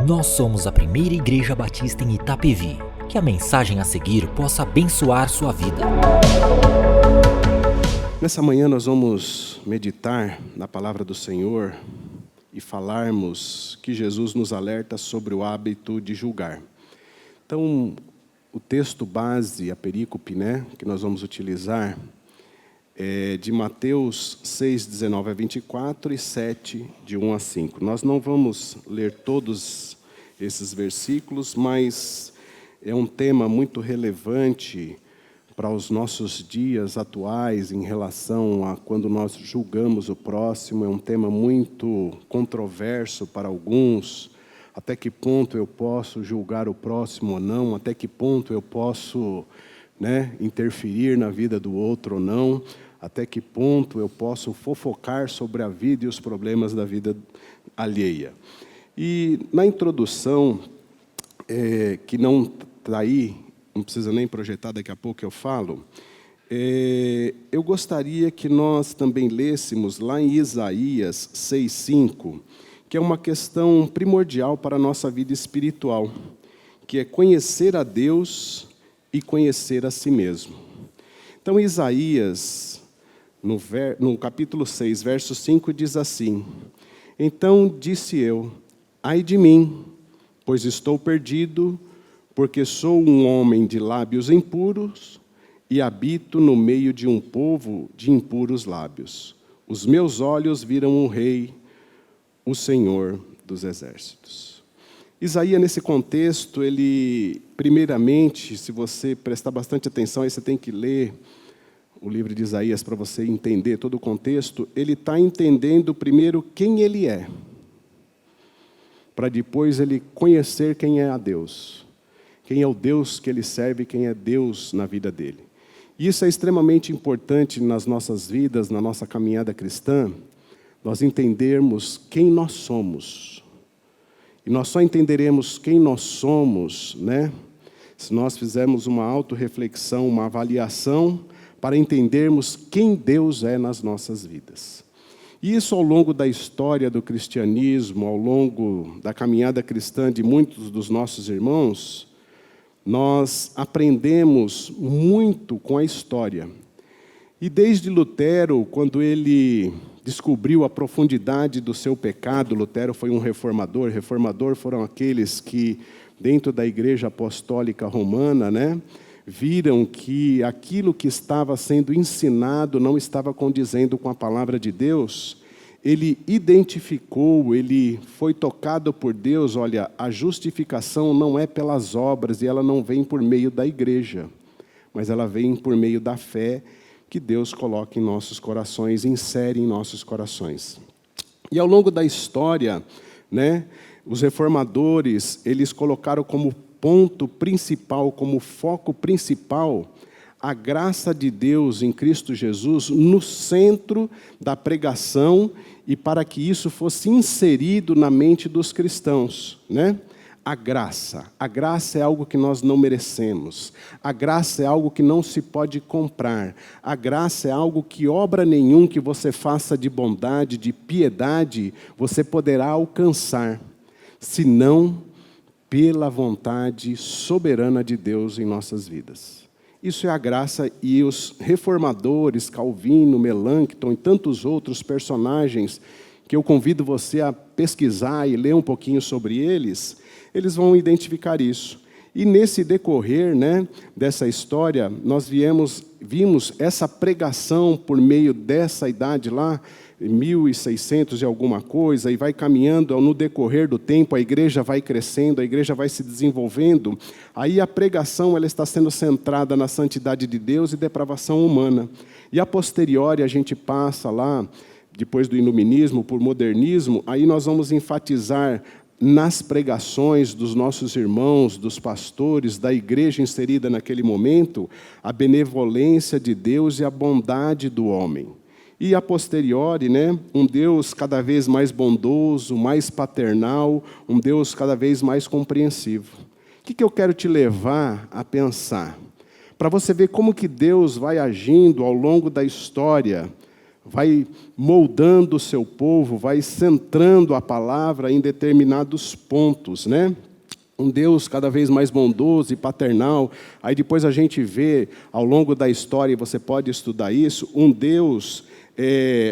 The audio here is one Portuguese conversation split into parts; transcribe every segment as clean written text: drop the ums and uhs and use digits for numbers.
Nós somos a primeira igreja batista em Itapevi. Que a mensagem a seguir possa abençoar sua vida. Nessa manhã nós vamos meditar na palavra do Senhor e falarmos que Jesus nos alerta sobre o hábito de julgar. Então, o texto base, a perícope, que nós vamos utilizar é de Mateus 6, 19 a 24 e 7, de 1 a 5. Nós não vamos ler todos esses versículos, mas é um tema muito relevante para os nossos dias atuais em relação a quando nós julgamos o próximo. É um tema muito controverso para alguns. Até que ponto eu posso julgar o próximo ou não? Até que ponto eu posso interferir na vida do outro ou não? Até que ponto eu posso fofocar sobre a vida e os problemas da vida alheia? E na introdução, que não está aí, não precisa nem projetar, daqui a pouco eu falo, eu gostaria que nós também lêssemos lá em Isaías 6:5, que é uma questão primordial para a nossa vida espiritual, que é conhecer a Deus e conhecer a si mesmo. Então, Isaías, no capítulo 6, verso 5, diz assim: Então disse eu, ai de mim, pois estou perdido, porque sou um homem de lábios impuros e habito no meio de um povo de impuros lábios. Os meus olhos viram o Rei, o Senhor dos Exércitos. Isaías, nesse contexto, ele, primeiramente, se você prestar bastante atenção, aí você tem que ler o livro de Isaías para você entender todo o contexto. Ele está entendendo primeiro quem ele é, para depois ele conhecer quem é a Deus. Quem é o Deus que ele serve, quem é Deus na vida dele. Isso é extremamente importante nas nossas vidas, na nossa caminhada cristã, nós entendermos quem nós somos. E nós só entenderemos quem nós somos, se nós fizermos uma autorreflexão, uma avaliação, para entendermos quem Deus é nas nossas vidas. E isso ao longo da história do cristianismo, ao longo da caminhada cristã de muitos dos nossos irmãos, nós aprendemos muito com a história. E desde Lutero, quando ele descobriu a profundidade do seu pecado, Lutero foi um reformador. Reformador foram aqueles que, dentro da Igreja Apostólica Romana, viram que aquilo que estava sendo ensinado não estava condizendo com a palavra de Deus. Ele identificou, ele foi tocado por Deus. Olha, a justificação não é pelas obras e ela não vem por meio da igreja, mas ela vem por meio da fé que Deus coloca em nossos corações, insere em nossos corações. E ao longo da história, os reformadores, eles colocaram como ponto principal, como foco principal, a graça de Deus em Cristo Jesus no centro da pregação e para que isso fosse inserido na mente dos cristãos, A graça é algo que nós não merecemos. A graça é algo que não se pode comprar. A graça é algo que obra nenhum que você faça de bondade, de piedade, você poderá alcançar, senão pela vontade soberana de Deus em nossas vidas. Isso é a graça, e os reformadores, Calvino, Melanchthon e tantos outros personagens, que eu convido você a pesquisar e ler um pouquinho sobre eles, eles vão identificar isso. E nesse decorrer dessa história, nós vimos essa pregação por meio dessa idade lá, 1600 e alguma coisa, e vai caminhando no decorrer do tempo, a igreja vai crescendo, a igreja vai se desenvolvendo. Aí a pregação ela está sendo centrada na santidade de Deus e depravação humana. E a posteriori a gente passa lá, depois do iluminismo, por modernismo, aí nós vamos enfatizar nas pregações dos nossos irmãos, dos pastores, da igreja inserida naquele momento, a benevolência de Deus e a bondade do homem. E a posteriori, um Deus cada vez mais bondoso, mais paternal, um Deus cada vez mais compreensivo. O que eu quero te levar a pensar? Para você ver como que Deus vai agindo ao longo da história, vai moldando o seu povo, vai centrando a palavra em determinados pontos, né? Um Deus cada vez mais bondoso e paternal. Aí depois a gente vê, ao longo da história, e você pode estudar isso, um Deus,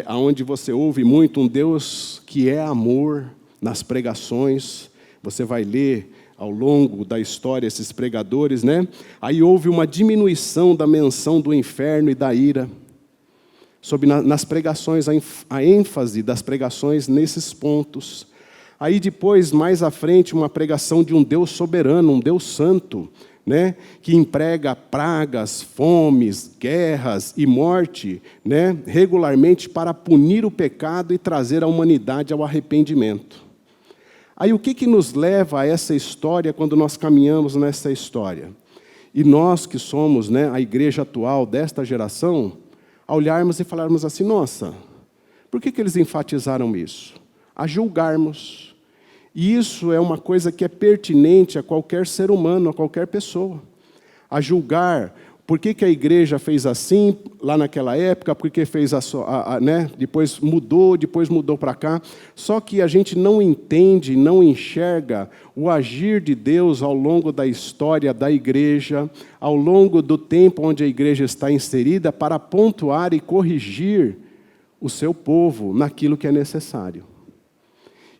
onde você ouve muito, um Deus que é amor nas pregações. Você vai ler ao longo da história esses pregadores, né? Aí houve uma diminuição da menção do inferno e da ira. Nas pregações, a ênfase das pregações nesses pontos. Aí depois, mais à frente, uma pregação de um Deus soberano, um Deus santo, né, que emprega pragas, fomes, guerras e morte, né, regularmente para punir o pecado e trazer a humanidade ao arrependimento. Aí o que nos leva a essa história quando nós caminhamos nessa história? E nós que somos, né, a igreja atual desta geração, a olharmos e falarmos assim, nossa, por que eles enfatizaram isso? A julgarmos. E isso é uma coisa que é pertinente a qualquer ser humano, a qualquer pessoa. A julgar, por que a igreja fez assim lá naquela época, por que fez né? depois mudou para cá. Só que a gente não entende, não enxerga o agir de Deus ao longo da história da igreja, ao longo do tempo onde a igreja está inserida, para pontuar e corrigir o seu povo naquilo que é necessário.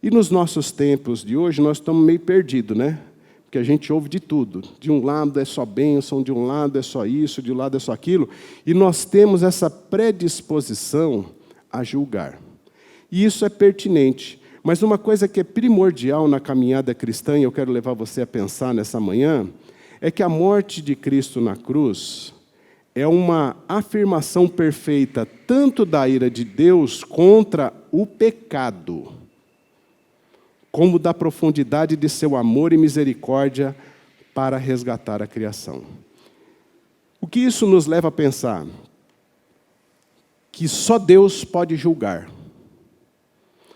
E nos nossos tempos de hoje, nós estamos meio perdidos, né? Porque a gente ouve de tudo. De um lado é só bênção, de um lado é só isso, de um lado é só aquilo. E nós temos essa predisposição a julgar. E isso é pertinente. Mas uma coisa que é primordial na caminhada cristã, e eu quero levar você a pensar nessa manhã, é que a morte de Cristo na cruz é uma afirmação perfeita tanto da ira de Deus contra o pecado, como da profundidade de seu amor e misericórdia para resgatar a criação. O que isso nos leva a pensar? Que só Deus pode julgar.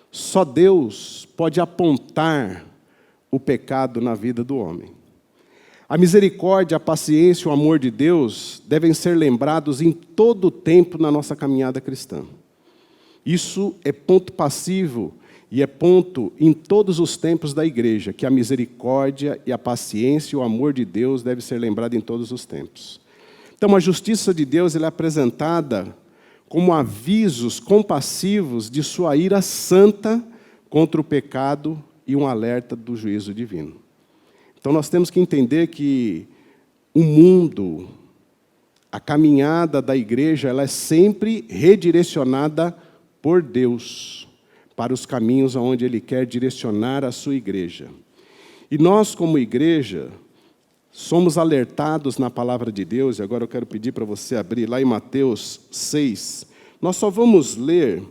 Só Deus pode apontar o pecado na vida do homem. A misericórdia, a paciência e o amor de Deus devem ser lembrados em todo o tempo na nossa caminhada cristã. Isso é ponto passivo e é ponto em todos os tempos da igreja, que a misericórdia e a paciência e o amor de Deus devem ser lembrados em todos os tempos. Então, a justiça de Deus ela é apresentada como avisos compassivos de sua ira santa contra o pecado e um alerta do juízo divino. Então, nós temos que entender que o mundo, a caminhada da igreja, ela é sempre redirecionada por Deus para os caminhos aonde Ele quer direcionar a sua igreja. E nós, como igreja, somos alertados na palavra de Deus, e agora eu quero pedir para você abrir lá em Mateus 6. Nós só vamos ler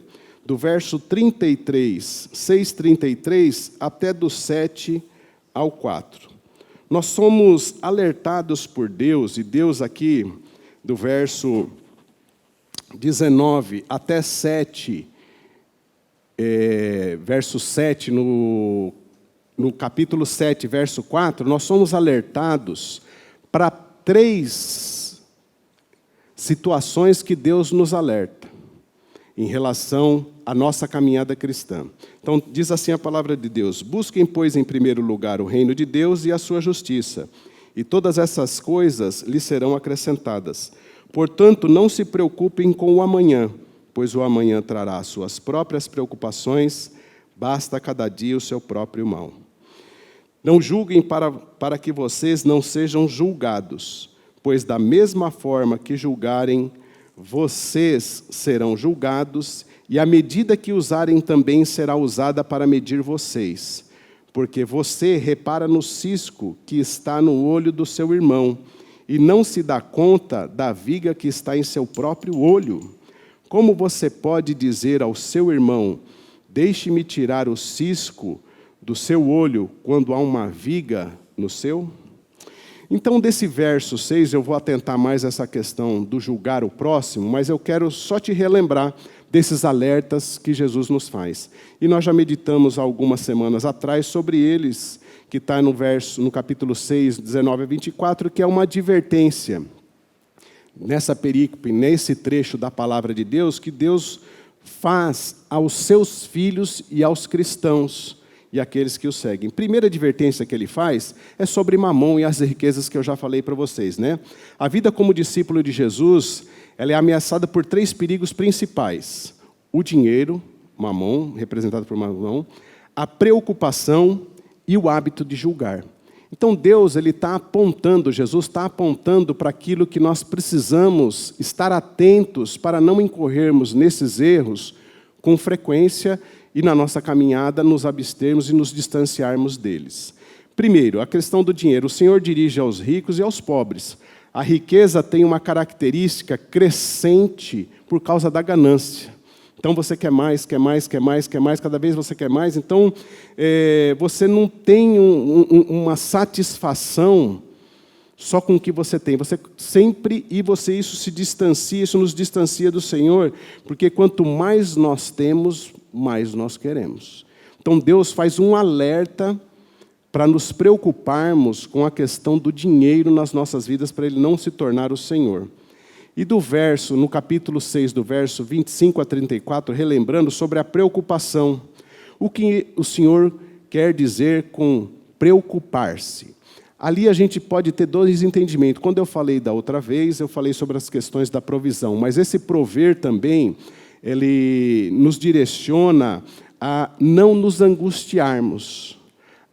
do verso 33, 6:33, até do 7 ao 4. Nós somos alertados por Deus, e Deus aqui, do verso 19 até 7, verso 7, no capítulo 7, verso 4, nós somos alertados para 3 situações que Deus nos alerta em relação à nossa caminhada cristã. Então, diz assim a palavra de Deus: busquem, pois, em primeiro lugar o reino de Deus e a sua justiça, e todas essas coisas lhes serão acrescentadas. Portanto, não se preocupem com o amanhã, pois o amanhã trará as suas próprias preocupações, basta cada dia o seu próprio mal. Não julguem para que vocês não sejam julgados, pois da mesma forma que julgarem, vocês serão julgados, e a medida que usarem também será usada para medir vocês. Porque você repara no cisco que está no olho do seu irmão, e não se dá conta da viga que está em seu próprio olho. Como você pode dizer ao seu irmão, deixe-me tirar o cisco do seu olho, quando há uma viga no seu? Então, desse verso 6, eu vou atentar mais essa questão do julgar o próximo, mas eu quero só te relembrar desses alertas que Jesus nos faz. E nós já meditamos algumas semanas atrás sobre eles, que está no capítulo 6, 19 a 24, que é uma advertência nessa perícope, nesse trecho da palavra de Deus, que Deus faz aos seus filhos e aos cristãos e aqueles que o seguem. Primeira advertência que ele faz é sobre Mamon e as riquezas que eu já falei para vocês, né? A vida como discípulo de Jesus, ela é ameaçada por 3 perigos principais: o dinheiro, Mamon, representado por Mamon, a preocupação e o hábito de julgar. Então Deus, ele está apontando, Jesus está apontando para aquilo que nós precisamos estar atentos para não incorrermos nesses erros com frequência e na nossa caminhada nos abstermos e nos distanciarmos deles. Primeiro, a questão do dinheiro. O Senhor dirige aos ricos e aos pobres. A riqueza tem uma característica crescente por causa da ganância. Então você quer mais, quer mais, quer mais, quer mais, cada vez você quer mais. Então você não tem uma satisfação só com o que você tem. Você sempre, isso se distancia, isso nos distancia do Senhor, porque quanto mais nós temos, mais nós queremos. Então Deus faz um alerta para nos preocuparmos com a questão do dinheiro nas nossas vidas, para ele não se tornar o Senhor. E no capítulo 6, do verso 25 a 34, relembrando sobre a preocupação. O que o Senhor quer dizer com preocupar-se? Ali a gente pode ter 2 entendimentos. Quando eu falei da outra vez, eu falei sobre as questões da provisão. Mas esse prover também, ele nos direciona a não nos angustiarmos,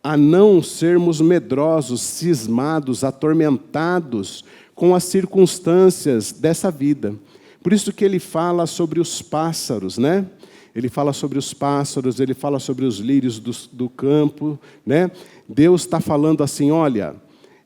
a não sermos medrosos, cismados, atormentados com as circunstâncias dessa vida. Por isso que ele fala sobre os pássaros, né? Ele fala sobre os pássaros, ele fala sobre os lírios do campo, né? Deus está falando assim, olha,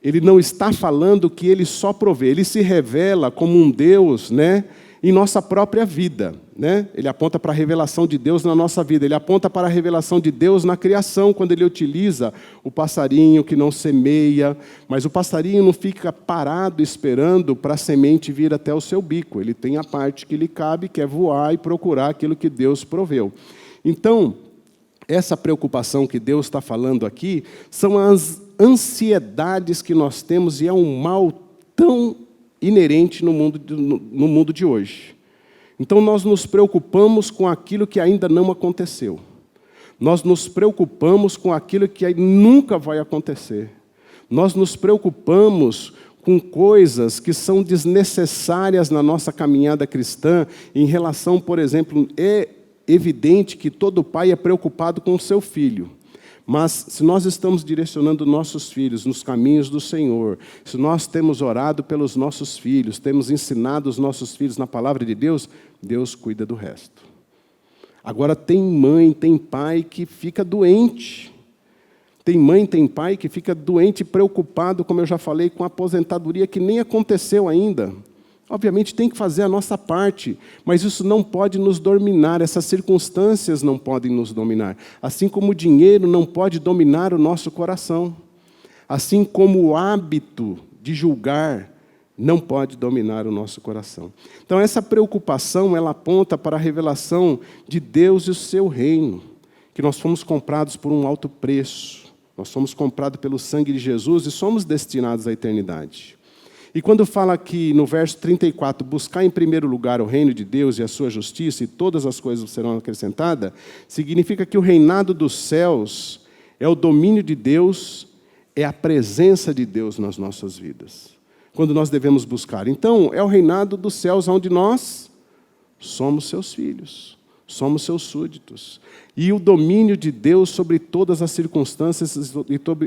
ele não está falando que ele só provê, ele se revela como um Deus, né, em nossa própria vida, né? Ele aponta para a revelação de Deus na nossa vida, ele aponta para a revelação de Deus na criação, quando ele utiliza o passarinho que não semeia, mas o passarinho não fica parado esperando para a semente vir até o seu bico, ele tem a parte que lhe cabe, que é voar e procurar aquilo que Deus proveu. Então, essa preocupação que Deus está falando aqui, são as ansiedades que nós temos, e é um mal tão inerente no mundo de hoje. Então nós nos preocupamos com aquilo que ainda não aconteceu. Nós nos preocupamos com aquilo que nunca vai acontecer. Nós nos preocupamos com coisas que são desnecessárias na nossa caminhada cristã, em relação, por exemplo, é evidente que todo pai é preocupado com o seu filho. Mas se nós estamos direcionando nossos filhos nos caminhos do Senhor, se nós temos orado pelos nossos filhos, temos ensinado os nossos filhos na palavra de Deus, Deus cuida do resto. Agora tem mãe, tem pai que fica doente. Tem mãe, tem pai que fica doente e preocupado, como eu já falei, com a aposentadoria que nem aconteceu ainda. Obviamente tem que fazer a nossa parte, mas isso não pode nos dominar, essas circunstâncias não podem nos dominar. Assim como o dinheiro não pode dominar o nosso coração. Assim como o hábito de julgar não pode dominar o nosso coração. Então essa preocupação, ela aponta para a revelação de Deus e o seu reino, que nós fomos comprados por um alto preço. Nós fomos comprados pelo sangue de Jesus e somos destinados à eternidade. E quando fala aqui no verso 34, buscar em primeiro lugar o reino de Deus e a sua justiça, e todas as coisas serão acrescentadas, significa que o reinado dos céus é o domínio de Deus, é a presença de Deus nas nossas vidas. Quando nós devemos buscar. Então, é o reinado dos céus onde nós somos seus filhos, somos seus súditos. E o domínio de Deus sobre todas as circunstâncias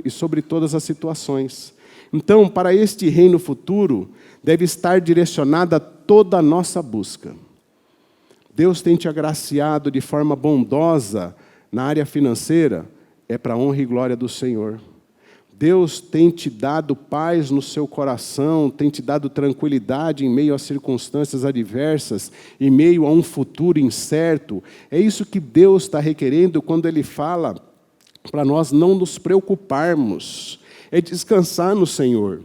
e sobre todas as situações. Então, para este reino futuro, deve estar direcionada toda a nossa busca. Deus tem te agraciado de forma bondosa na área financeira, é para a honra e glória do Senhor. Deus tem te dado paz no seu coração, tem te dado tranquilidade em meio às circunstâncias adversas, em meio a um futuro incerto. É isso que Deus está requerendo quando Ele fala para nós não nos preocuparmos. É descansar no Senhor.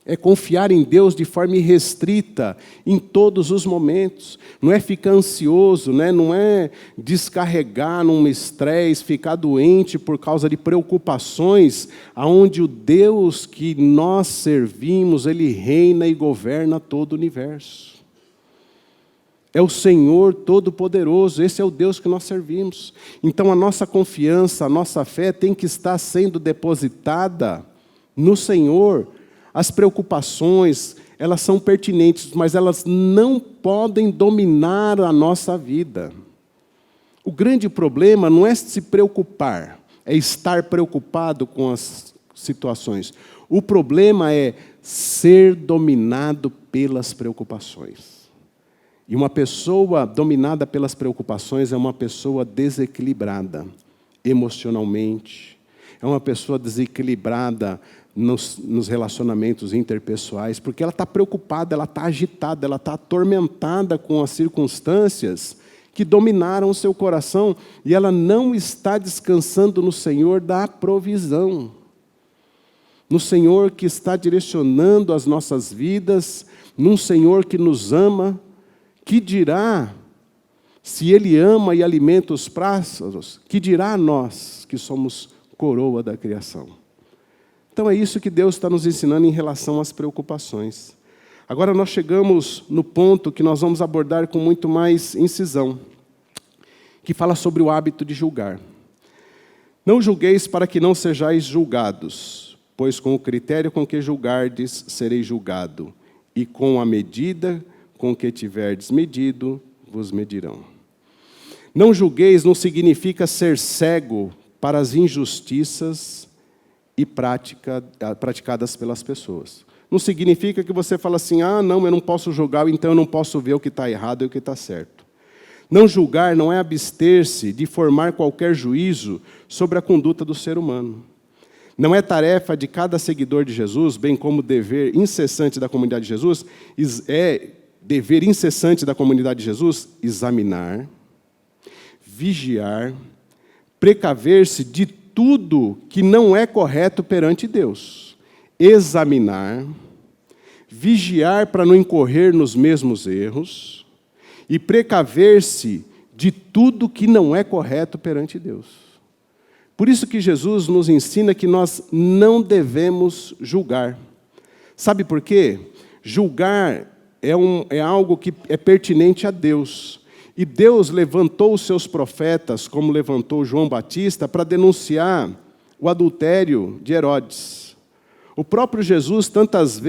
É confiar em Deus de forma irrestrita, em todos os momentos. Não é ficar ansioso, né? Não é descarregar num estresse, ficar doente por causa de preocupações, aonde o Deus que nós servimos, Ele reina e governa todo o universo. É o Senhor Todo-Poderoso, esse é o Deus que nós servimos. Então a nossa confiança, a nossa fé tem que estar sendo depositada no Senhor. As preocupações, elas são pertinentes, mas elas não podem dominar a nossa vida. O grande problema não é se preocupar, é estar preocupado com as situações. O problema é ser dominado pelas preocupações. E uma pessoa dominada pelas preocupações é uma pessoa desequilibrada emocionalmente, é uma pessoa desequilibrada nos relacionamentos interpessoais, porque ela está preocupada, ela está agitada, ela está atormentada com as circunstâncias que dominaram o seu coração, e ela não está descansando no Senhor da provisão, no Senhor que está direcionando as nossas vidas, num Senhor que nos ama, que dirá, se Ele ama e alimenta os pássaros, que dirá a nós que somos coroa da criação. Então é isso que Deus está nos ensinando em relação às preocupações. Agora nós chegamos no ponto que nós vamos abordar com muito mais incisão, que fala sobre o hábito de julgar. Não julgueis para que não sejais julgados, pois com o critério com que julgardes, serei julgado, e com a medida com que tiverdes medido, vos medirão. Não julgueis não significa ser cego para as injustiças e praticadas pelas pessoas. Não significa que você fala assim, não, eu não posso julgar, então eu não posso ver o que está errado e o que está certo. Não julgar não é abster-se de formar qualquer juízo sobre a conduta do ser humano. Não é tarefa de cada seguidor de Jesus, bem como dever incessante da comunidade de Jesus, dever incessante da comunidade de Jesus, examinar, vigiar, precaver-se de tudo que não é correto perante Deus. Examinar, vigiar para não incorrer nos mesmos erros e precaver-se de tudo que não é correto perante Deus. Por isso que Jesus nos ensina que nós não devemos julgar. Sabe por quê? Julgar é algo que é pertinente a Deus. E Deus levantou os seus profetas, como levantou João Batista, para denunciar o adultério de Herodes. O próprio Jesus, tantas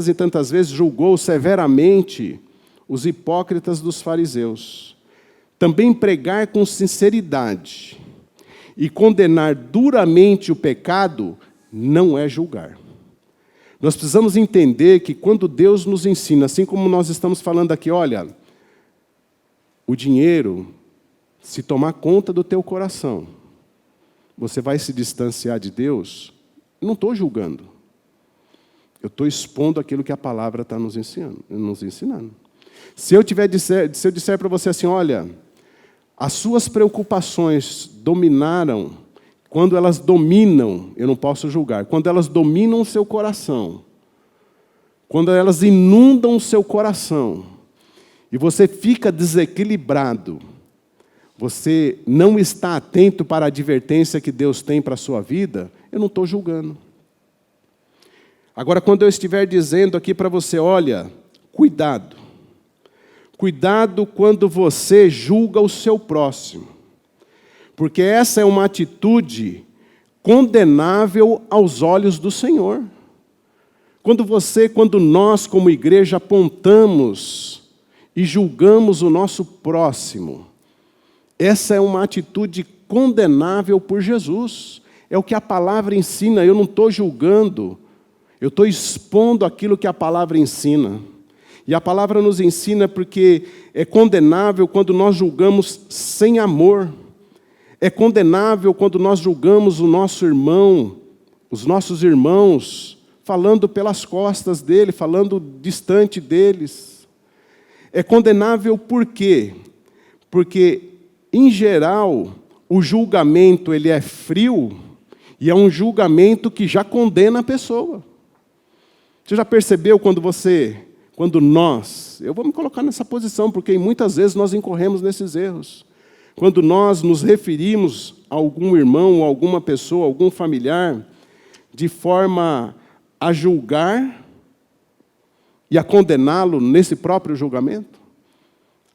e tantas vezes, julgou severamente os hipócritas dos fariseus. Também pregar com sinceridade e condenar duramente o pecado não é julgar. Nós precisamos entender que quando Deus nos ensina, assim como nós estamos falando aqui, olha, o dinheiro, se tomar conta do teu coração, você vai se distanciar de Deus. Não estou julgando. Eu estou expondo aquilo que a palavra está nos ensinando. Se eu disser para você assim, olha, as suas preocupações dominaram, quando elas dominam, eu não posso julgar, quando elas dominam o seu coração, quando elas inundam o seu coração, e você fica desequilibrado, você não está atento para a advertência que Deus tem para a sua vida, eu não estou julgando. Agora, quando eu estiver dizendo aqui para você, olha, cuidado. Cuidado quando você julga o seu próximo. Porque essa é uma atitude condenável aos olhos do Senhor. Quando nós, como igreja, apontamos e julgamos o nosso próximo, essa é uma atitude condenável por Jesus. É o que a palavra ensina, eu não estou julgando, eu estou expondo aquilo que a palavra ensina. E a palavra nos ensina porque é condenável quando nós julgamos sem amor. É condenável quando nós julgamos o nosso irmão, os nossos irmãos, falando pelas costas dele, falando distante deles. É condenável por quê? Porque, em geral, o julgamento ele é frio e é um julgamento que já condena a pessoa. Você já percebeu quando nós, eu vou me colocar nessa posição, porque muitas vezes nós incorremos nesses erros. Quando nós nos referimos a algum irmão, a alguma pessoa, a algum familiar, de forma a julgar e a condená-lo nesse próprio julgamento,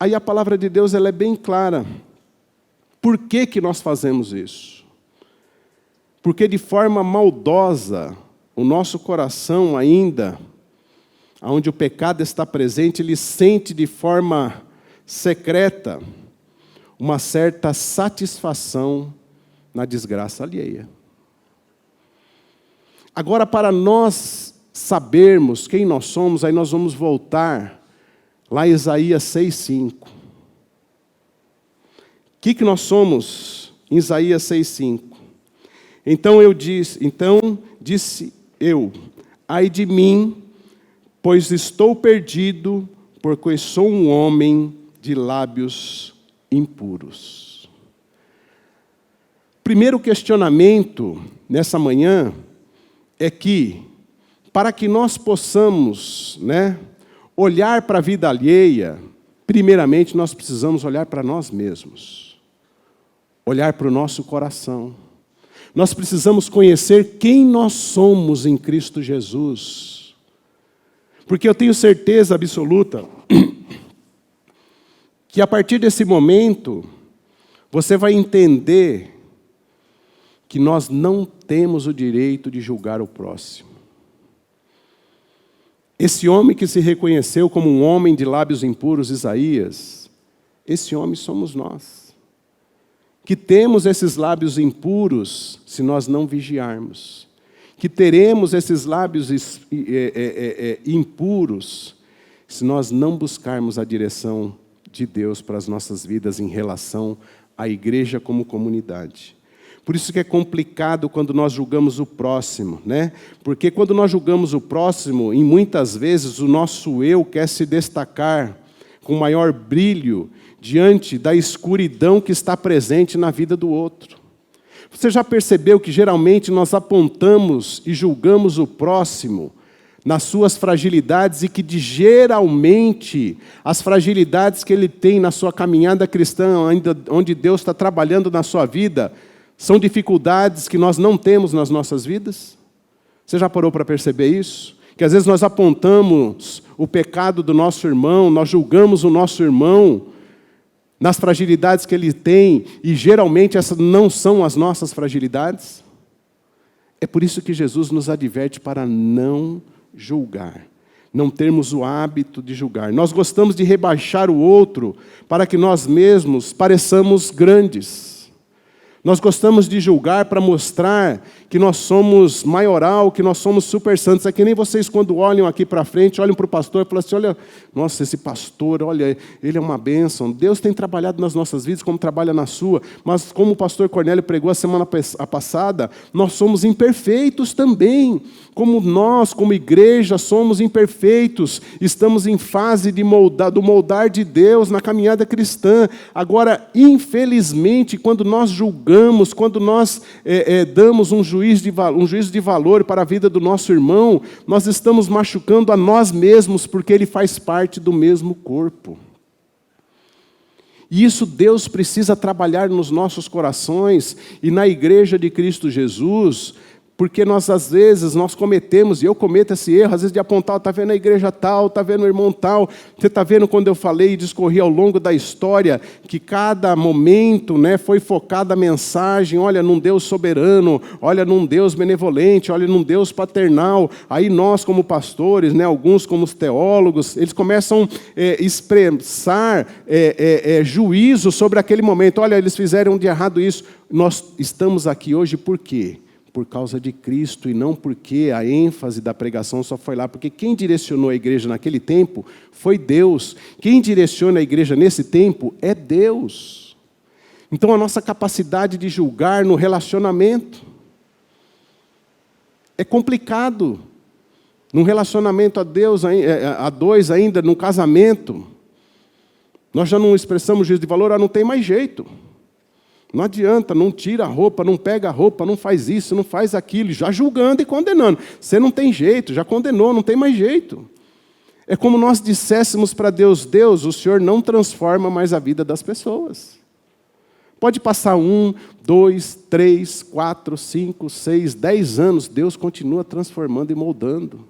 aí a palavra de Deus ela é bem clara. Por que nós fazemos isso? Porque de forma maldosa, o nosso coração ainda, onde o pecado está presente, ele sente de forma secreta uma certa satisfação na desgraça alheia. Agora, para nós sabermos quem nós somos, aí nós vamos voltar lá em Isaías 6,5. O que nós somos em Isaías 6,5? Então disse eu, ai de mim, pois estou perdido, porque sou um homem de lábios impuros. Primeiro questionamento nessa manhã é que, para que nós possamos, olhar para a vida alheia, primeiramente nós precisamos olhar para nós mesmos, olhar para o nosso coração. Nós precisamos conhecer quem nós somos em Cristo Jesus. Porque eu tenho certeza absoluta que a partir desse momento, você vai entender que nós não temos o direito de julgar o próximo. Esse homem que se reconheceu como um homem de lábios impuros, Isaías, esse homem somos nós. Que temos esses lábios impuros se nós não vigiarmos. Que teremos esses lábios impuros se nós não buscarmos a direção de Deus para as nossas vidas em relação à igreja como comunidade. Por isso que é complicado quando nós julgamos o próximo, Porque quando nós julgamos o próximo, e muitas vezes o nosso eu quer se destacar com maior brilho diante da escuridão que está presente na vida do outro. Você já percebeu que geralmente nós apontamos e julgamos o próximo nas suas fragilidades e que geralmente as fragilidades que ele tem na sua caminhada cristã, ainda onde Deus está trabalhando na sua vida, são dificuldades que nós não temos nas nossas vidas? Você já parou para perceber isso? Que às vezes nós apontamos o pecado do nosso irmão, nós julgamos o nosso irmão nas fragilidades que ele tem, e geralmente essas não são as nossas fragilidades. É por isso que Jesus nos adverte para não julgar, não termos o hábito de julgar. Nós gostamos de rebaixar o outro para que nós mesmos pareçamos grandes. Nós gostamos de julgar para mostrar que nós somos maioral, que nós somos super santos. É que nem vocês quando olham aqui para frente, olham para o pastor e falam assim, olha, nossa, esse pastor, olha, ele é uma bênção. Deus tem trabalhado nas nossas vidas como trabalha na sua. Mas como o pastor Cornélio pregou a semana passada, nós somos imperfeitos também. Como nós, como igreja, somos imperfeitos. Estamos em fase do moldar de Deus na caminhada cristã. Agora, infelizmente, quando nós julgamos, quando nós damos um juízo de valor para a vida do nosso irmão, nós estamos machucando a nós mesmos, porque ele faz parte do mesmo corpo. E isso Deus precisa trabalhar nos nossos corações e na igreja de Cristo Jesus, porque nós, às vezes, nós cometemos, e eu cometo esse erro, às vezes de apontar, está vendo a igreja tal, está vendo o irmão tal, você está vendo quando eu falei e discorri ao longo da história, que cada momento foi focada a mensagem, olha num Deus soberano, olha num Deus benevolente, olha num Deus paternal. Aí nós, como pastores, alguns como os teólogos, eles começam a expressar juízo sobre aquele momento. Olha, eles fizeram de errado isso. Nós estamos aqui hoje por quê? Por causa de Cristo, e não porque a ênfase da pregação só foi lá. Porque quem direcionou a igreja naquele tempo foi Deus. Quem direciona a igreja nesse tempo é Deus. Então a nossa capacidade de julgar no relacionamento é complicado. Num relacionamento a dois ainda, num casamento, nós já não expressamos juízo de valor, não tem mais jeito. Não adianta, não tira a roupa, não pega a roupa, não faz isso, não faz aquilo, já julgando e condenando. Você não tem jeito, já condenou, não tem mais jeito. É como nós disséssemos para Deus, Deus, o Senhor não transforma mais a vida das pessoas. Pode passar 1, 2, 3, 4, 5, 6, 10 anos, Deus continua transformando e moldando.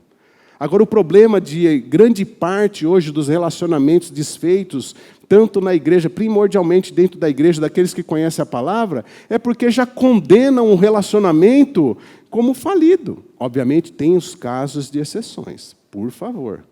Agora, o problema de grande parte hoje dos relacionamentos desfeitos, tanto na igreja, primordialmente dentro da igreja, daqueles que conhecem a palavra, é porque já condenam o relacionamento como falido. Obviamente, tem os casos de exceções, por favor.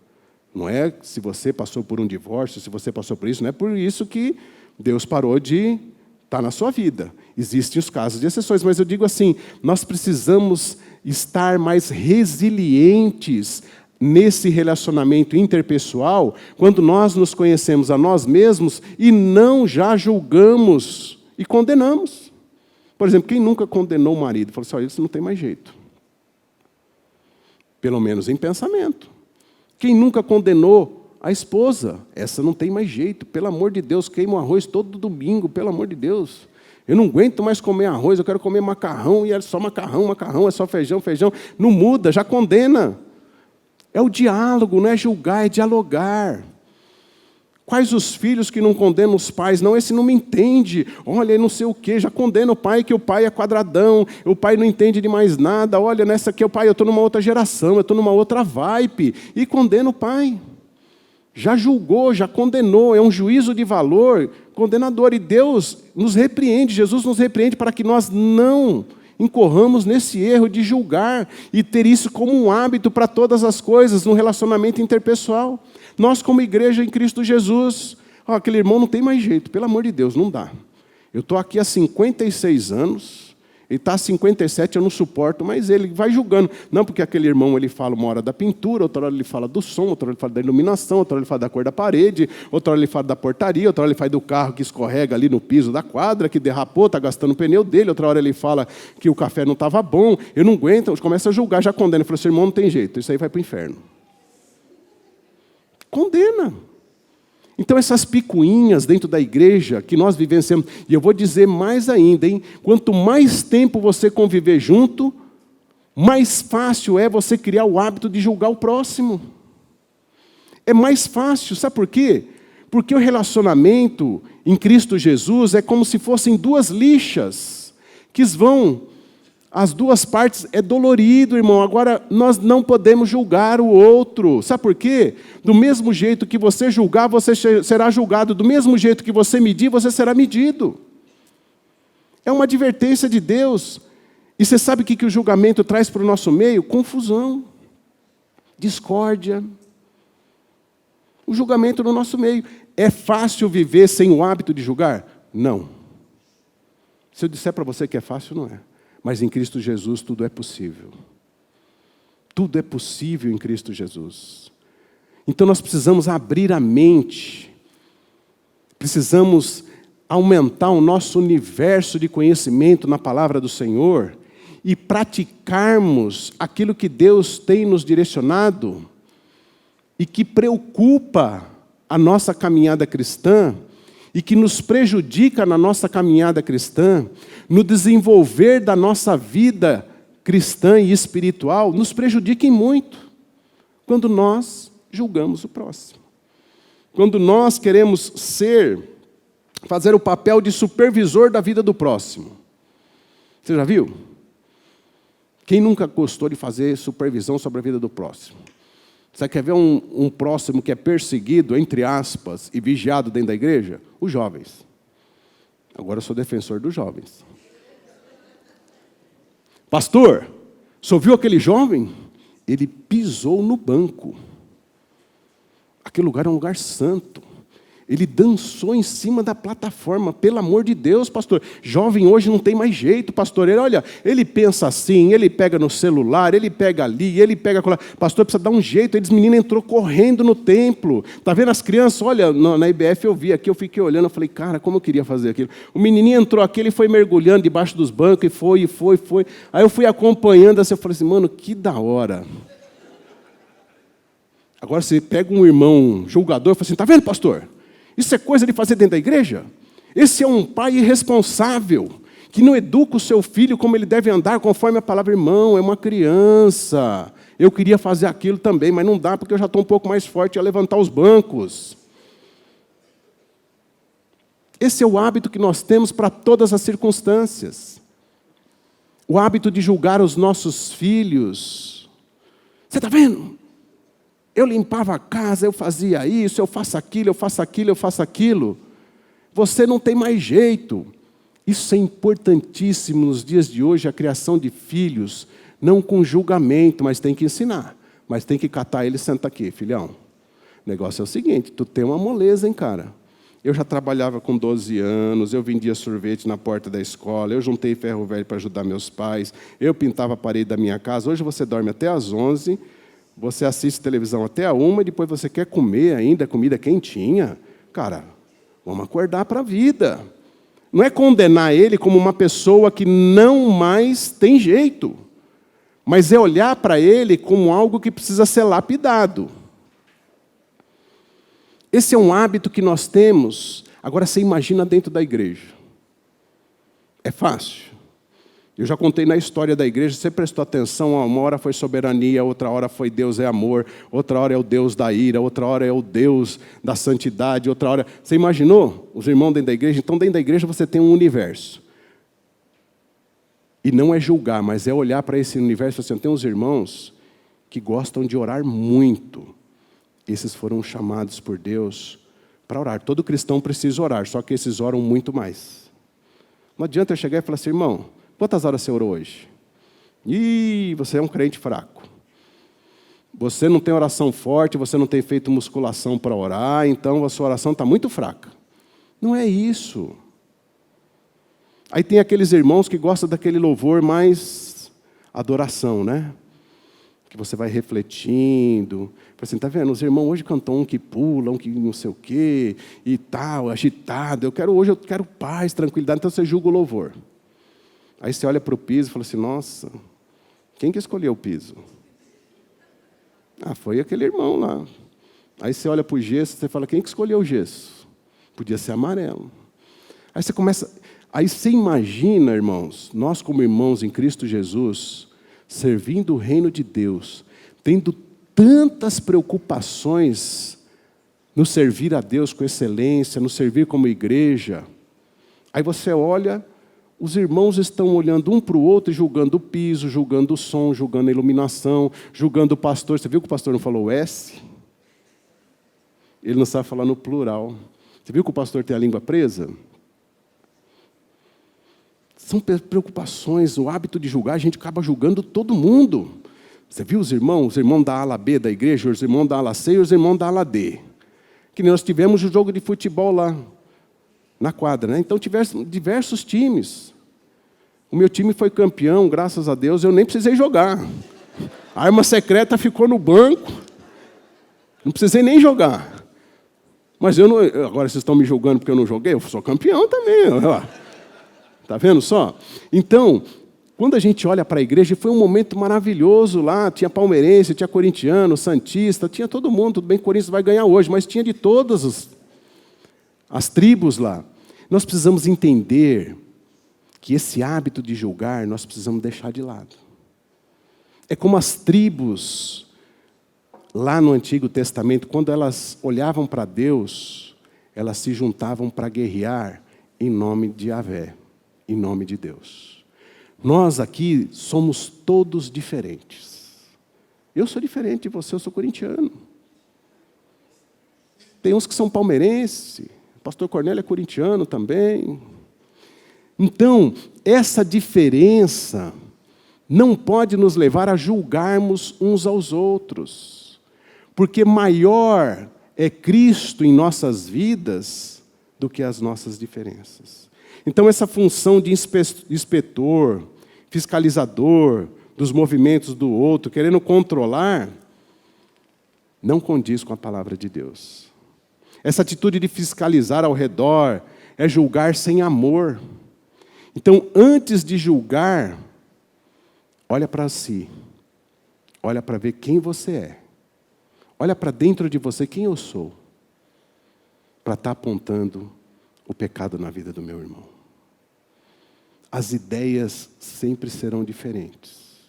Não é se você passou por um divórcio, se você passou por isso, não é por isso que Deus parou de estar na sua vida. Existem os casos de exceções, mas eu digo assim, nós precisamos estar mais resilientes nesse relacionamento interpessoal, quando nós nos conhecemos a nós mesmos e não já julgamos e condenamos. Por exemplo, quem nunca condenou o marido? Falou assim, olha, isso não tem mais jeito. Pelo menos em pensamento. Quem nunca condenou a esposa? Essa não tem mais jeito. Pelo amor de Deus, queima o arroz todo domingo, pelo amor de Deus. Eu não aguento mais comer arroz, eu quero comer macarrão, e é só macarrão, macarrão, é só feijão, feijão. Não muda, já condena. É o diálogo, não é julgar, é dialogar. Quais os filhos que não condenam os pais? Não, esse não me entende. Olha, não sei o quê, já condena o pai, que o pai é quadradão, o pai não entende de mais nada. Olha, nessa aqui, o pai, eu estou numa outra geração, eu estou numa outra vibe. E condena o pai. Já julgou, já condenou, é um juízo de valor condenador. E Deus nos repreende, Jesus nos repreende para que nós não incorramos nesse erro de julgar e ter isso como um hábito para todas as coisas no relacionamento interpessoal. Nós, como igreja em Cristo Jesus, aquele irmão não tem mais jeito, pelo amor de Deus, não dá. Eu estou aqui há 56 anos, ele está há 57, eu não suporto, mas ele vai julgando. Não, porque aquele irmão ele fala uma hora da pintura, outra hora ele fala do som, outra hora ele fala da iluminação, outra hora ele fala da cor da parede, outra hora ele fala da portaria, outra hora ele fala do carro que escorrega ali no piso da quadra, que derrapou, está gastando o pneu dele, outra hora ele fala que o café não estava bom, eu não aguento, começa a julgar, já condena. Ele fala assim, irmão, não tem jeito, isso aí vai para o inferno. Condena. Então, essas picuinhas dentro da igreja que nós vivenciamos, e eu vou dizer mais ainda, hein? Quanto mais tempo você conviver junto, mais fácil é você criar o hábito de julgar o próximo. É mais fácil, sabe por quê? Porque o relacionamento em Cristo Jesus é como se fossem duas lixas que vão... As duas partes é dolorido, irmão. Agora, nós não podemos julgar o outro. Sabe por quê? Do mesmo jeito que você julgar, você será julgado. Do mesmo jeito que você medir, você será medido. É uma advertência de Deus. E você sabe o que o julgamento traz para o nosso meio? Confusão, discórdia. O julgamento no nosso meio. É fácil viver sem o hábito de julgar? Não. Se eu disser para você que é fácil, não é. Mas em Cristo Jesus tudo é possível. Tudo é possível em Cristo Jesus. Então nós precisamos abrir a mente. Precisamos aumentar o nosso universo de conhecimento na palavra do Senhor e praticarmos aquilo que Deus tem nos direcionado e que preocupa a nossa caminhada cristã e que nos prejudica na nossa caminhada cristã, no desenvolver da nossa vida cristã e espiritual, nos prejudiquem muito quando nós julgamos o próximo. Quando nós queremos fazer o papel de supervisor da vida do próximo. Você já viu? Quem nunca gostou de fazer supervisão sobre a vida do próximo? Você quer ver um próximo que é perseguido, entre aspas, e vigiado dentro da igreja? Os jovens. Agora eu sou defensor dos jovens. Pastor, você ouviu aquele jovem? Ele pisou no banco. Aquele lugar é um lugar santo. Ele dançou em cima da plataforma. Pelo amor de Deus, pastor. Jovem hoje não tem mais jeito, pastor. Ele pensa assim, ele pega no celular, ele pega ali, ele pega... Pastor, precisa dar um jeito. Esse menino entrou correndo no templo. Está vendo as crianças? Olha, na IBF eu vi aqui, eu fiquei olhando, eu falei, cara, como eu queria fazer aquilo. O menininho entrou aqui, ele foi mergulhando debaixo dos bancos, e foi. Aí eu fui acompanhando, assim, eu falei assim, mano, que da hora. Agora você pega um irmão julgador e fala assim, está vendo, pastor? Isso é coisa de fazer dentro da igreja? Esse é um pai irresponsável, que não educa o seu filho como ele deve andar, conforme a palavra. Irmão, é uma criança. Eu queria fazer aquilo também, mas não dá, porque eu já estou um pouco mais forte a levantar os bancos. Esse é o hábito que nós temos para todas as circunstâncias. O hábito de julgar os nossos filhos. Você está vendo? Eu limpava a casa, eu fazia isso, eu faço aquilo, eu faço aquilo, eu faço aquilo. Você não tem mais jeito. Isso é importantíssimo nos dias de hoje, a criação de filhos, não com julgamento, mas tem que ensinar. Mas tem que catar ele e senta aqui, filhão. O negócio é o seguinte, tu tem uma moleza, hein, cara? Eu já trabalhava com 12 anos, eu vendia sorvete na porta da escola, eu juntei ferro velho para ajudar meus pais, eu pintava a parede da minha casa. Hoje você dorme até às 11, você assiste televisão até a 1, e depois você quer comer ainda comida quentinha. Cara, vamos acordar para a vida. Não é condenar ele como uma pessoa que não mais tem jeito, mas é olhar para ele como algo que precisa ser lapidado. Esse é um hábito que nós temos. Agora você imagina dentro da igreja. É fácil. Eu já contei na história da igreja, você prestou atenção, uma hora foi soberania, outra hora foi Deus é amor, outra hora é o Deus da ira, outra hora é o Deus da santidade, outra hora... Você imaginou os irmãos dentro da igreja? Então dentro da igreja você tem um universo. E não é julgar, mas é olhar para esse universo e falar assim, tem uns irmãos que gostam de orar muito. Esses foram chamados por Deus para orar. Todo cristão precisa orar, só que esses oram muito mais. Não adianta eu chegar e falar assim, irmão, quantas horas você orou hoje? Ih, você é um crente fraco. Você não tem oração forte, você não tem feito musculação para orar, então a sua oração está muito fraca. Não é isso. Aí tem aqueles irmãos que gostam daquele louvor mais adoração, né? Que você vai refletindo. Assim, tá vendo? Os irmãos hoje cantam um que pula, um que não sei o quê, e tal, agitado. Hoje eu quero paz, tranquilidade, então você julga o louvor. Aí você olha para o piso e fala assim, nossa, quem que escolheu o piso? Ah, foi aquele irmão lá. Aí você olha para o gesso e fala, quem que escolheu o gesso? Podia ser amarelo. Aí você começa... Aí você imagina, irmãos, nós como irmãos em Cristo Jesus, servindo o reino de Deus, tendo tantas preocupações no servir a Deus com excelência, no servir como igreja. Aí você olha, os irmãos estão olhando um para o outro e julgando o piso, julgando o som, julgando a iluminação, julgando o pastor. Você viu que o pastor não falou S? Ele não sabe falar no plural. Você viu que o pastor tem a língua presa? São preocupações, o hábito de julgar, a gente acaba julgando todo mundo. Você viu os irmãos da ala B da igreja, os irmãos da ala C e os irmãos da ala D. Que nós tivemos o jogo de futebol lá, na quadra, né? Então tivemos diversos times. O meu time foi campeão, graças a Deus, eu nem precisei jogar. A arma secreta ficou no banco, não precisei nem jogar. Mas eu não, agora vocês estão me julgando porque eu não joguei, eu sou campeão também. Está vendo só? Então, quando a gente olha para a igreja, foi um momento maravilhoso lá, tinha palmeirense, tinha corintiano, santista, tinha todo mundo, tudo bem que o Corinthians vai ganhar hoje, mas tinha de todas as tribos lá. Nós precisamos entender que esse hábito de julgar, nós precisamos deixar de lado. É como as tribos, lá no Antigo Testamento, quando elas olhavam para Deus, elas se juntavam para guerrear em nome de Yahvé, em nome de Deus. Nós aqui somos todos diferentes. Eu sou diferente de você, eu sou corintiano. Tem uns que são palmeirenses, o pastor Cornélio é corintiano também. Então, essa diferença não pode nos levar a julgarmos uns aos outros, porque maior é Cristo em nossas vidas do que as nossas diferenças. Então, essa função de inspetor, fiscalizador dos movimentos do outro, querendo controlar, não condiz com a palavra de Deus. Essa atitude de fiscalizar ao redor é julgar sem amor. Então, antes de julgar, olha para si. Olha para ver quem você é. Olha para dentro de você quem eu sou. Para estar apontando o pecado na vida do meu irmão. As ideias sempre serão diferentes,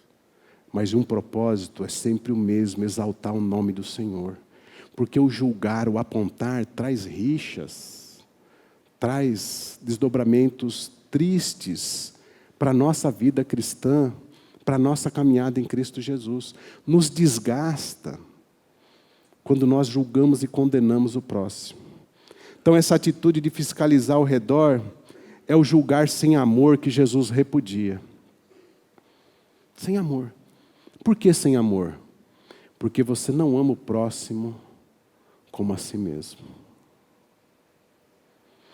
mas um propósito é sempre o mesmo, exaltar o nome do Senhor. Porque o julgar, o apontar, traz rixas, traz desdobramentos tristes para a nossa vida cristã, para a nossa caminhada em Cristo Jesus. Nos desgasta quando nós julgamos e condenamos o próximo. Então essa atitude de fiscalizar ao redor é o julgar sem amor que Jesus repudia. Sem amor. Por que sem amor? Porque você não ama o próximo como a si mesmo.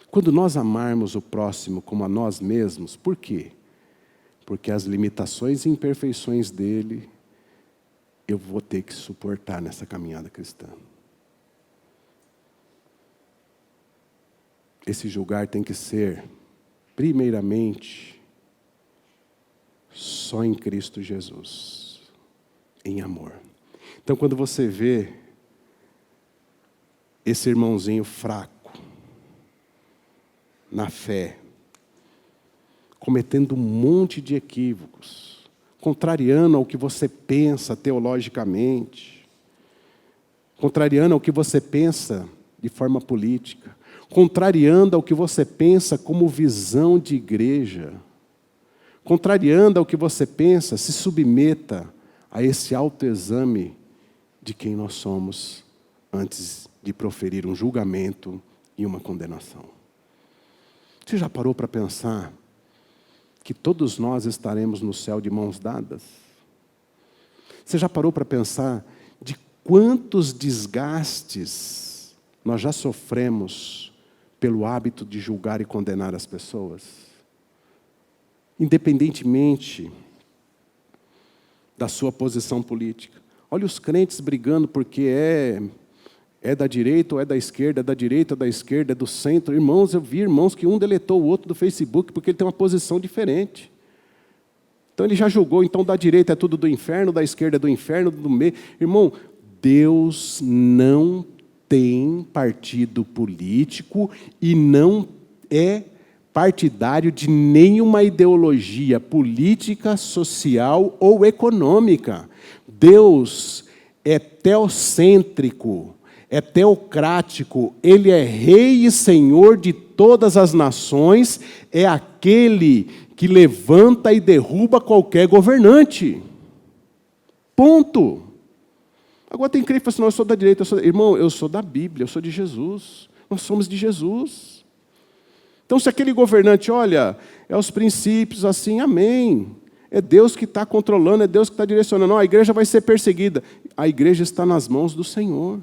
Quando nós amarmos o próximo como a nós mesmos, por quê? Porque as limitações e imperfeições dele, eu vou ter que suportar nessa caminhada cristã. Esse julgar tem que ser, primeiramente, só em Cristo Jesus, em amor. Então, quando você vê esse irmãozinho fraco, na fé, cometendo um monte de equívocos, contrariando ao que você pensa teologicamente, contrariando ao que você pensa de forma política, contrariando ao que você pensa como visão de igreja, contrariando ao que você pensa, se submeta a esse autoexame de quem nós somos antes de proferir um julgamento e uma condenação. Você já parou para pensar que todos nós estaremos no céu de mãos dadas? Você já parou para pensar de quantos desgastes nós já sofremos pelo hábito de julgar e condenar as pessoas? Independentemente da sua posição política. Olha os crentes brigando porque é da direita ou é da esquerda, é da direita ou da esquerda, é do centro. Irmãos, eu vi irmãos que um deletou o outro do Facebook porque ele tem uma posição diferente. Então ele já julgou, então da direita é tudo do inferno, da esquerda é do inferno, do meio. Irmão, Deus não tem partido político e não é partidário de nenhuma ideologia política, social ou econômica. Deus é teocêntrico, é teocrático, Ele é Rei e Senhor de todas as nações, é aquele que levanta e derruba qualquer governante. Ponto. Agora tem crente que fala assim, não, eu sou da direita, irmão, eu sou da Bíblia, eu sou de Jesus. Nós somos de Jesus. Então se aquele governante, olha, é os princípios assim, amém. É Deus que está controlando, é Deus que está direcionando. Não, a igreja vai ser perseguida. A igreja está nas mãos do Senhor.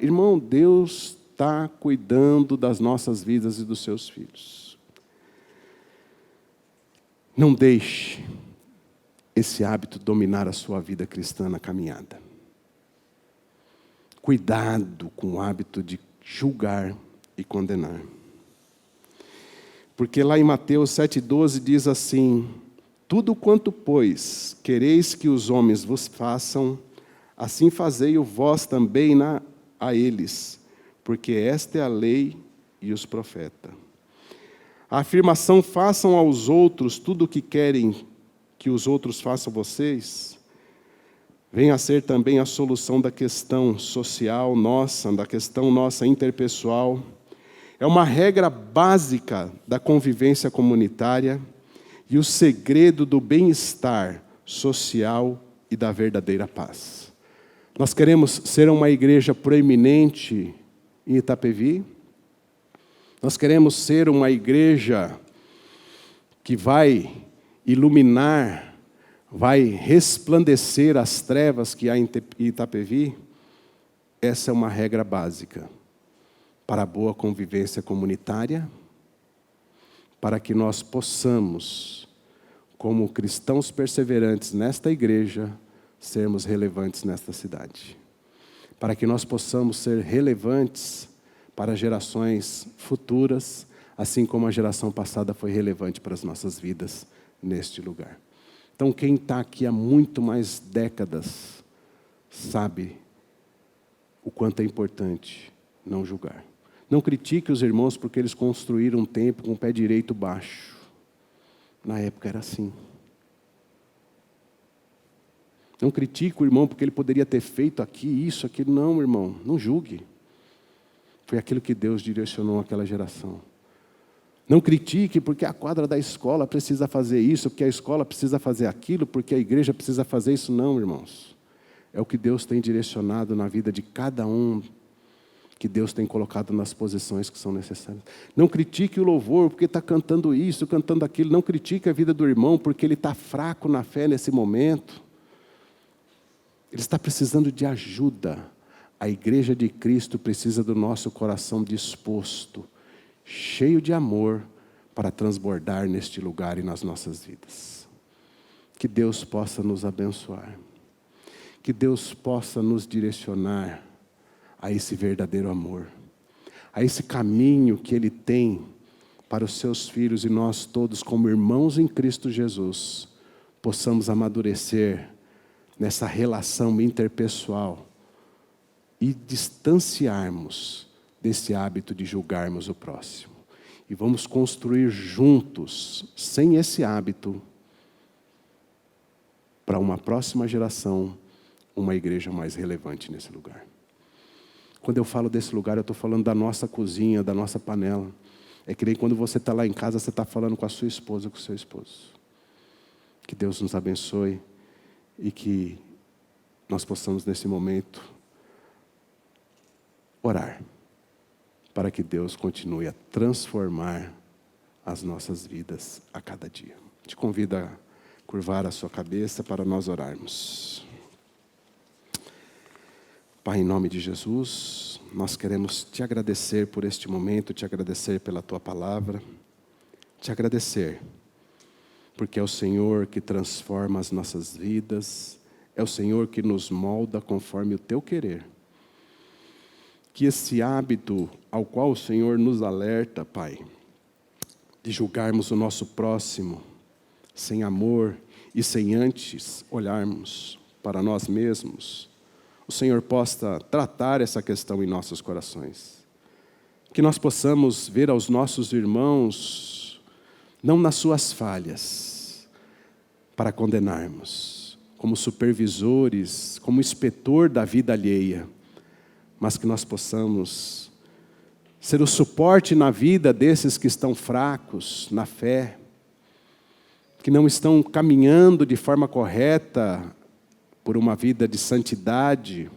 Irmão, Deus está cuidando das nossas vidas e dos seus filhos. Não deixe esse hábito dominar a sua vida cristã na caminhada. Cuidado com o hábito de julgar e condenar. Porque lá em Mateus 7,12 diz assim, tudo quanto, pois, quereis que os homens vos façam, assim fazei-o vós também a eles, porque esta é a lei e os profetas. A afirmação, façam aos outros tudo o que querem que os outros façam a vocês, vem a ser também a solução da questão social nossa, da questão nossa interpessoal. É uma regra básica da convivência comunitária e o segredo do bem-estar social e da verdadeira paz. Nós queremos ser uma igreja proeminente em Itapevi. Nós queremos ser uma igreja que vai iluminar, vai resplandecer as trevas que há em Itapevi. Essa é uma regra básica para a boa convivência comunitária, para que nós possamos, como cristãos perseverantes nesta igreja, sermos relevantes nesta cidade. Para que nós possamos ser relevantes para gerações futuras, assim como a geração passada foi relevante para as nossas vidas neste lugar. Então, quem está aqui há muito mais décadas, sabe o quanto é importante não julgar. Não critique os irmãos porque eles construíram um templo com o pé direito baixo. Na época era assim. Não critique o irmão porque ele poderia ter feito aqui, isso, aquilo. Não, irmão, não julgue. Foi aquilo que Deus direcionou àquela geração. Não critique porque a quadra da escola precisa fazer isso, porque a escola precisa fazer aquilo, porque a igreja precisa fazer isso. Não, irmãos. É o que Deus tem direcionado na vida de cada um, que Deus tem colocado nas posições que são necessárias. Não critique o louvor porque está cantando isso, cantando aquilo. Não critique a vida do irmão porque ele está fraco na fé nesse momento. Ele está precisando de ajuda. A igreja de Cristo precisa do nosso coração disposto, cheio de amor, para transbordar neste lugar e nas nossas vidas. Que Deus possa nos abençoar. Que Deus possa nos direcionar a esse verdadeiro amor, a esse caminho que Ele tem para os seus filhos, e nós todos, como irmãos em Cristo Jesus, possamos amadurecer nessa relação interpessoal e distanciarmos desse hábito de julgarmos o próximo. E vamos construir juntos, sem esse hábito, para uma próxima geração, uma igreja mais relevante nesse lugar. Quando eu falo desse lugar, eu estou falando da nossa cozinha, da nossa panela. É que nem quando você está lá em casa, você está falando com a sua esposa, com o seu esposo. Que Deus nos abençoe e que nós possamos, nesse momento, orar para que Deus continue a transformar as nossas vidas a cada dia. Te convido a curvar a sua cabeça para nós orarmos. Pai, em nome de Jesus, nós queremos te agradecer por este momento, te agradecer pela tua palavra, te agradecer, porque é o Senhor que transforma as nossas vidas, é o Senhor que nos molda conforme o teu querer. Que esse hábito ao qual o Senhor nos alerta, Pai, de julgarmos o nosso próximo sem amor e sem antes olharmos para nós mesmos, o Senhor possa tratar essa questão em nossos corações. Que nós possamos ver aos nossos irmãos, não nas suas falhas, para condenarmos, como supervisores, como inspetor da vida alheia, mas que nós possamos ser o suporte na vida desses que estão fracos na fé, que não estão caminhando de forma correta, por uma vida de santidade,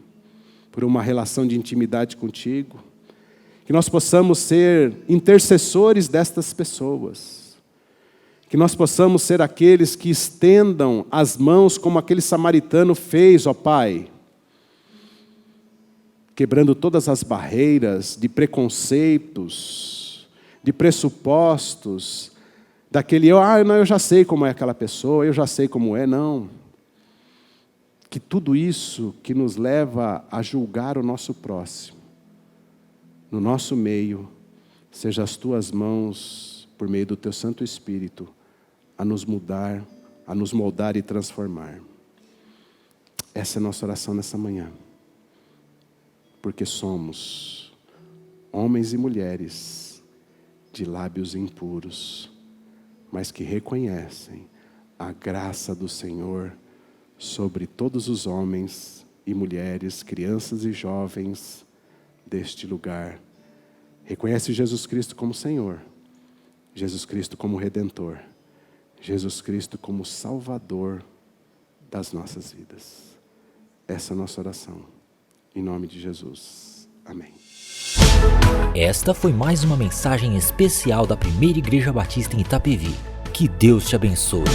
por uma relação de intimidade contigo. Que nós possamos ser intercessores destas pessoas. Que nós possamos ser aqueles que estendam as mãos como aquele samaritano fez, ó Pai. Quebrando todas as barreiras de preconceitos, de pressupostos, daquele, eu já sei como é aquela pessoa, eu já sei como é, não. Que tudo isso que nos leva a julgar o nosso próximo, no nosso meio, seja as tuas mãos, por meio do teu Santo Espírito, a nos mudar, a nos moldar e transformar. Essa é a nossa oração nessa manhã. Porque somos homens e mulheres de lábios impuros, mas que reconhecem a graça do Senhor sobre todos os homens e mulheres, crianças e jovens deste lugar. Reconhece Jesus Cristo como Senhor, Jesus Cristo como Redentor, Jesus Cristo como Salvador das nossas vidas. Essa é a nossa oração. Em nome de Jesus. Amém. Esta foi mais uma mensagem especial da Primeira Igreja Batista em Itapevi. Que Deus te abençoe.